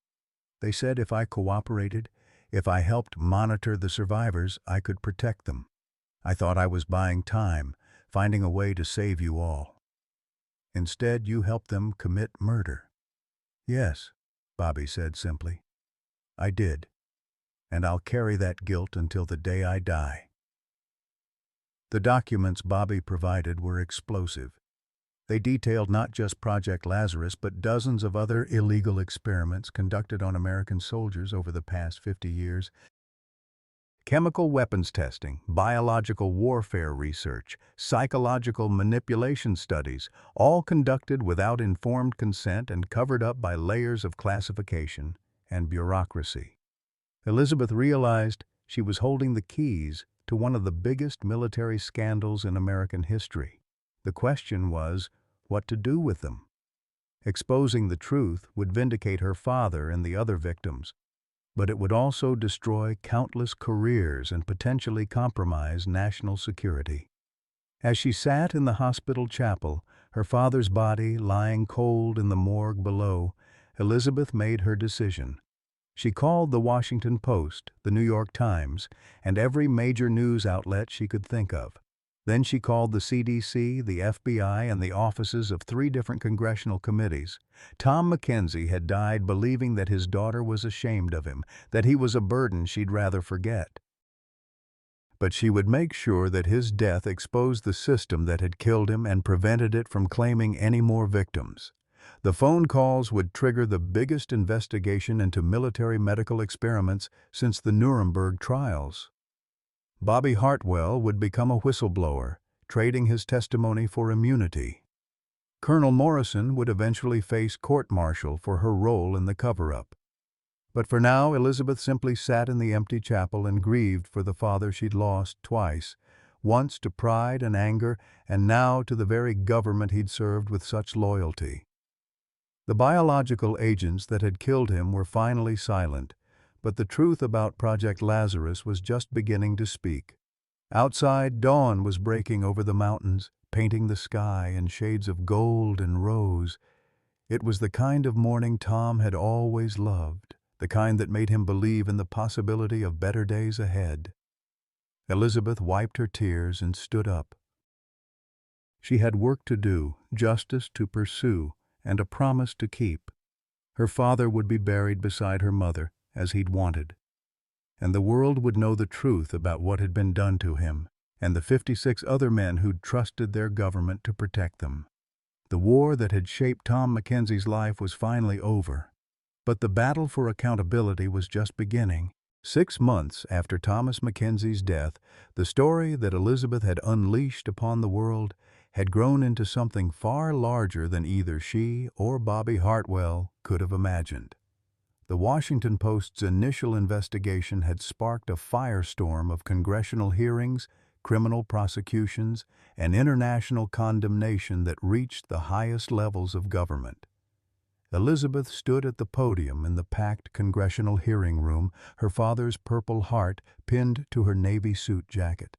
They said if I cooperated, if I helped monitor the survivors, I could protect them. I thought I was buying time, finding a way to save you all. Instead, you helped them commit murder. Yes, Bobby said simply. I did, and I'll carry that guilt until the day I die. The documents Bobby provided were explosive. They detailed not just Project Lazarus, but dozens of other illegal experiments conducted on American soldiers over the past 50 years. Chemical weapons testing, biological warfare research, psychological manipulation studies, all conducted without informed consent and covered up by layers of classification and bureaucracy. Elizabeth realized she was holding the keys to one of the biggest military scandals in American history. The question was, what to do with them? Exposing the truth would vindicate her father and the other victims, but it would also destroy countless careers and potentially compromise national security. As she sat in the hospital chapel, her father's body lying cold in the morgue below, Elizabeth made her decision. She called the Washington Post, the New York Times, and every major news outlet she could think of. Then she called the CDC, the FBI, and the offices of 3 different congressional committees. Tom Mackenzie had died believing that his daughter was ashamed of him, that he was a burden she'd rather forget. But she would make sure that his death exposed the system that had killed him and prevented it from claiming any more victims. The phone calls would trigger the biggest investigation into military medical experiments since the Nuremberg trials. Bobby Hartwell would become a whistleblower, trading his testimony for immunity. Colonel Morrison would eventually face court-martial for her role in the cover-up. But for now, Elizabeth simply sat in the empty chapel and grieved for the father she'd lost twice, once to pride and anger, and now to the very government he'd served with such loyalty. The biological agents that had killed him were finally silent, but the truth about Project Lazarus was just beginning to speak. Outside, dawn was breaking over the mountains, painting the sky in shades of gold and rose. It was the kind of morning Tom had always loved, the kind that made him believe in the possibility of better days ahead. Elizabeth wiped her tears and stood up. She had work to do, justice to pursue, and a promise to keep. Her father would be buried beside her mother, as he'd wanted. And the world would know the truth about what had been done to him, and the 56 other men who'd trusted their government to protect them. The war that had shaped Tom Mackenzie's life was finally over. But the battle for accountability was just beginning. 6 months after Thomas Mackenzie's death, the story that Elizabeth had unleashed upon the world had grown into something far larger than either she or Bobby Hartwell could have imagined. The Washington Post's initial investigation had sparked a firestorm of congressional hearings, criminal prosecutions, and international condemnation that reached the highest levels of government. Elizabeth stood at the podium in the packed congressional hearing room, her father's Purple Heart pinned to her navy suit jacket.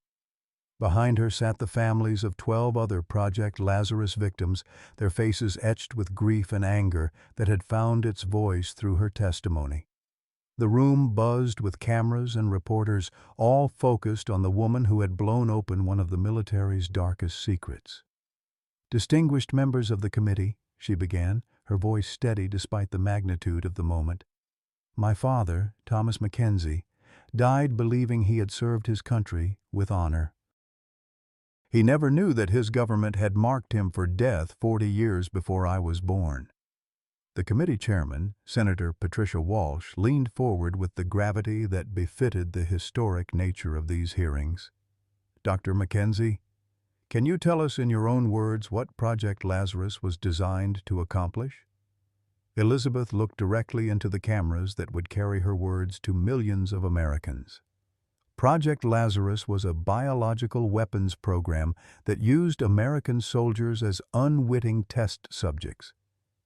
Behind her sat the families of 12 other Project Lazarus victims, their faces etched with grief and anger that had found its voice through her testimony. The room buzzed with cameras and reporters, all focused on the woman who had blown open one of the military's darkest secrets. "Distinguished members of the committee," she began, her voice steady despite the magnitude of the moment. "My father, Thomas Mackenzie, died believing he had served his country with honor. He never knew that his government had marked him for death 40 years before I was born." The committee chairman, Senator Patricia Walsh, leaned forward with the gravity that befitted the historic nature of these hearings. "Dr. Mackenzie, can you tell us in your own words what Project Lazarus was designed to accomplish?" Elizabeth looked directly into the cameras that would carry her words to millions of Americans. Project Lazarus was a biological weapons program that used American soldiers as unwitting test subjects.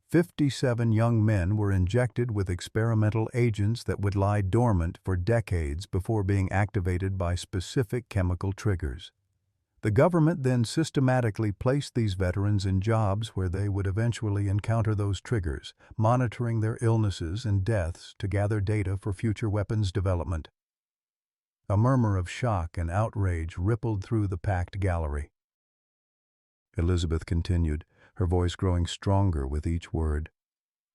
57 young men were injected with experimental agents that would lie dormant for decades before being activated by specific chemical triggers. The government then systematically placed these veterans in jobs where they would eventually encounter those triggers, monitoring their illnesses and deaths to gather data for future weapons development. A murmur of shock and outrage rippled through the packed gallery. Elizabeth continued, her voice growing stronger with each word.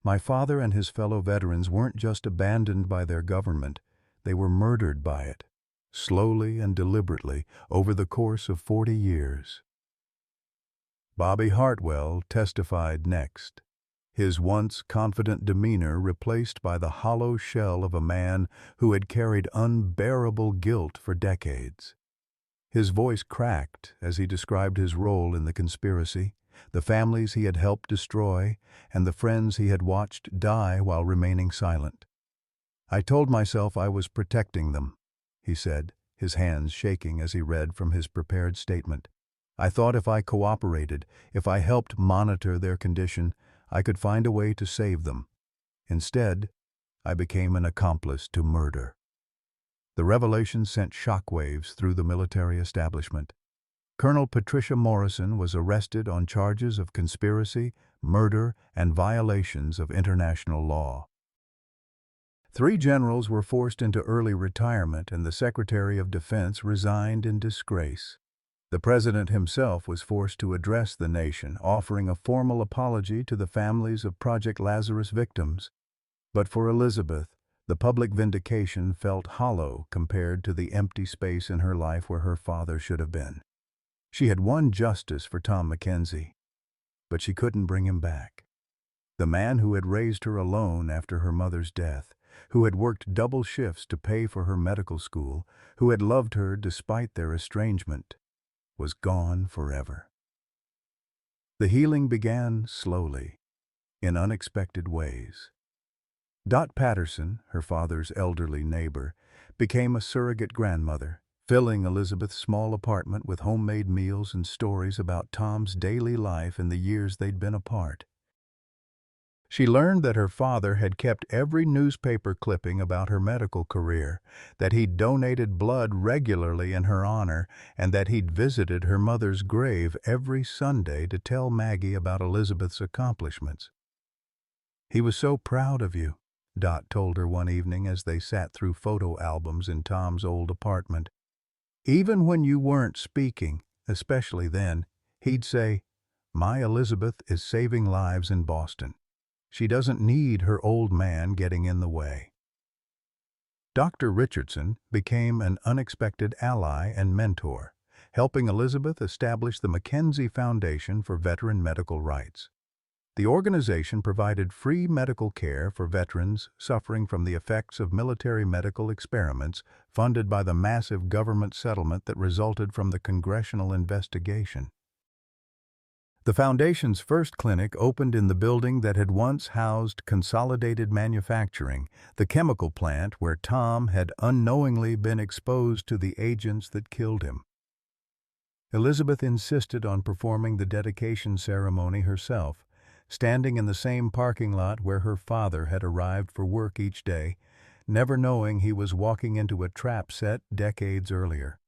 "My father and his fellow veterans weren't just abandoned by their government, they were murdered by it, slowly and deliberately, over the course of 40 years. Bobby Hartwell testified next. his once confident demeanor replaced by the hollow shell of a man who had carried unbearable guilt for decades. His voice cracked as he described his role in the conspiracy, the families he had helped destroy, and the friends he had watched die while remaining silent. "I told myself I was protecting them," he said, his hands shaking as he read from his prepared statement. "I thought if I cooperated, if I helped monitor their condition, I could find a way to save them. Instead, I became an accomplice to murder." The revelation sent shockwaves through the military establishment. Colonel Patricia Morrison was arrested on charges of conspiracy, murder, and violations of international law. 3 generals were forced into early retirement, and the Secretary of Defense resigned in disgrace. The President himself was forced to address the nation, offering a formal apology to the families of Project Lazarus victims. But for Elizabeth, the public vindication felt hollow compared to the empty space in her life where her father should have been. She had won justice for Tom Mackenzie, but she couldn't bring him back. The man who had raised her alone after her mother's death, who had worked double shifts to pay for her medical school, who had loved her despite their estrangement, was gone forever. The healing began slowly, in unexpected ways. Dot Patterson, her father's elderly neighbor, became a surrogate grandmother, filling Elizabeth's small apartment with homemade meals and stories about Tom's daily life in the years they'd been apart. She learned that her father had kept every newspaper clipping about her medical career, that he'd donated blood regularly in her honor, and that he'd visited her mother's grave every Sunday to tell Maggie about Elizabeth's accomplishments. "He was so proud of you," Dot told her one evening as they sat through photo albums in Tom's old apartment. "Even when you weren't speaking, especially then, he'd say, 'My Elizabeth is saving lives in Boston. She doesn't need her old man getting in the way.'" Dr. Richardson became an unexpected ally and mentor, helping Elizabeth establish the Mackenzie Foundation for Veteran Medical Rights. The organization provided free medical care for veterans suffering from the effects of military medical experiments funded by the massive government settlement that resulted from the congressional investigation. The Foundation's first clinic opened in the building that had once housed Consolidated Manufacturing, the chemical plant where Tom had unknowingly been exposed to the agents that killed him. Elizabeth insisted on performing the dedication ceremony herself, standing in the same parking lot where her father had arrived for work each day, never knowing he was walking into a trap set decades earlier.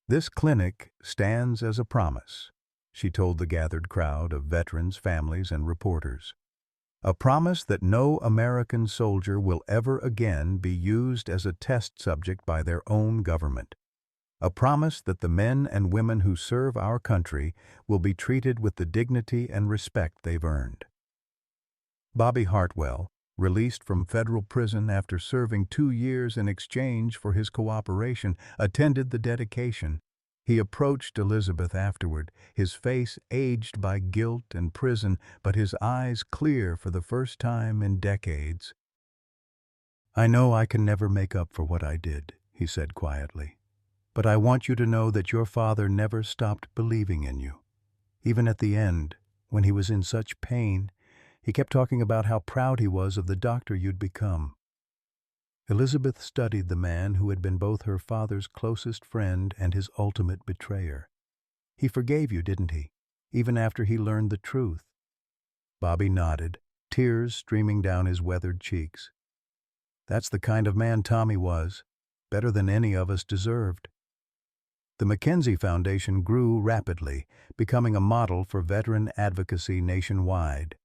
"This clinic stands as a promise," she told the gathered crowd of veterans, families, and reporters. "A promise that no American soldier will ever again be used as a test subject by their own government. A promise that the men and women who serve our country will be treated with the dignity and respect they've earned." Bobby Hartwell, released from federal prison after serving 2 years in exchange for his cooperation, attended the dedication. He approached Elizabeth afterward, his face aged by guilt and prison, but his eyes clear for the first time in decades. "I know I can never make up for what I did," he said quietly. "But I want you to know that your father never stopped believing in you. Even at the end, when he was in such pain, he kept talking about how proud he was of the doctor you'd become." Elizabeth studied the man who had been both her father's closest friend and his ultimate betrayer. "He forgave you, didn't he? Even after he learned the truth?" Bobby nodded, tears streaming down his weathered cheeks. "That's the kind of man Tommy was, better than any of us deserved." The Mackenzie Foundation grew rapidly, becoming a model for veteran advocacy nationwide.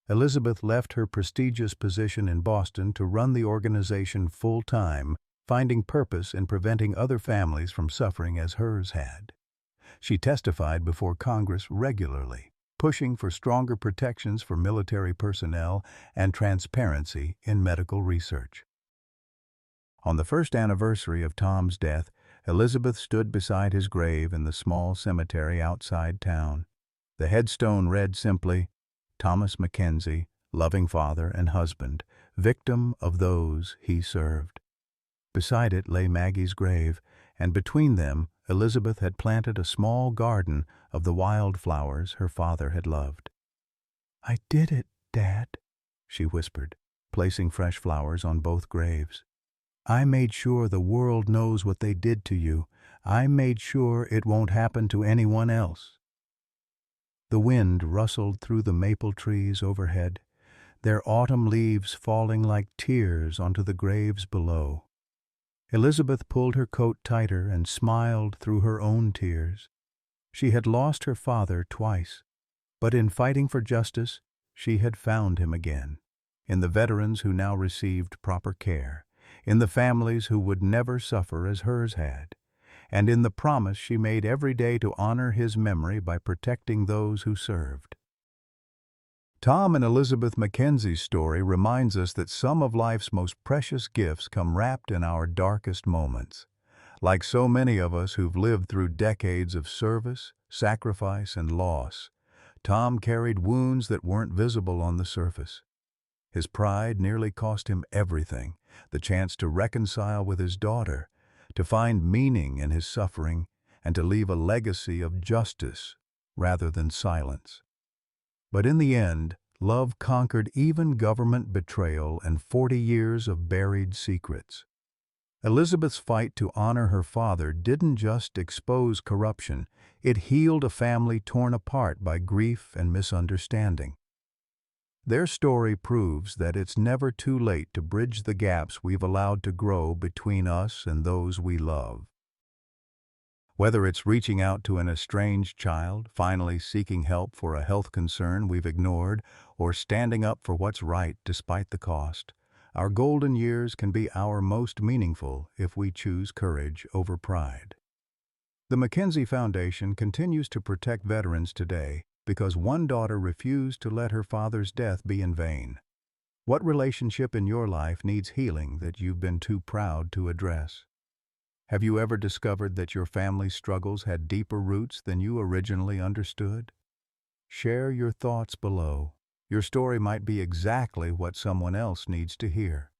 Elizabeth left her prestigious position in Boston to run the organization full-time, finding purpose in preventing other families from suffering as hers had. She testified before Congress regularly, pushing for stronger protections for military personnel and transparency in medical research. On the first anniversary of Tom's death, Elizabeth stood beside his grave in the small cemetery outside town. The headstone read simply, Thomas Mackenzie, loving father and husband, victim of those he served. Beside it lay Maggie's grave, and between them Elizabeth had planted a small garden of the wild flowers her father had loved. "I did it, Dad," she whispered, placing fresh flowers on both graves. "I made sure the world knows what they did to you. I made sure it won't happen to anyone else." The wind rustled through the maple trees overhead, their autumn leaves falling like tears onto the graves below. Elizabeth pulled her coat tighter and smiled through her own tears. She had lost her father twice, but in fighting for justice, she had found him again, in the veterans who now received proper care, in the families who would never suffer as hers had, and in the promise she made every day to honor his memory by protecting those who served. Tom and Elizabeth Mackenzie's story reminds us that some of life's most precious gifts come wrapped in our darkest moments. Like so many of us who've lived through decades of service, sacrifice, and loss, Tom carried wounds that weren't visible on the surface. His pride nearly cost him everything: the chance to reconcile with his daughter, to find meaning in his suffering, and to leave a legacy of justice rather than silence. But in the end, love conquered even government betrayal and 40 years of buried secrets. Elizabeth's fight to honor her father didn't just expose corruption, it healed a family torn apart by grief and misunderstanding. Their story proves that it's never too late to bridge the gaps we've allowed to grow between us and those we love. Whether it's reaching out to an estranged child, finally seeking help for a health concern we've ignored, or standing up for what's right despite the cost, our golden years can be our most meaningful if we choose courage over pride. The Mackenzie Foundation continues to protect veterans today because one daughter refused to let her father's death be in vain. What relationship in your life needs healing that you've been too proud to address? Have you ever discovered that your family's struggles had deeper roots than you originally understood? Share your thoughts below. Your story might be exactly what someone else needs to hear.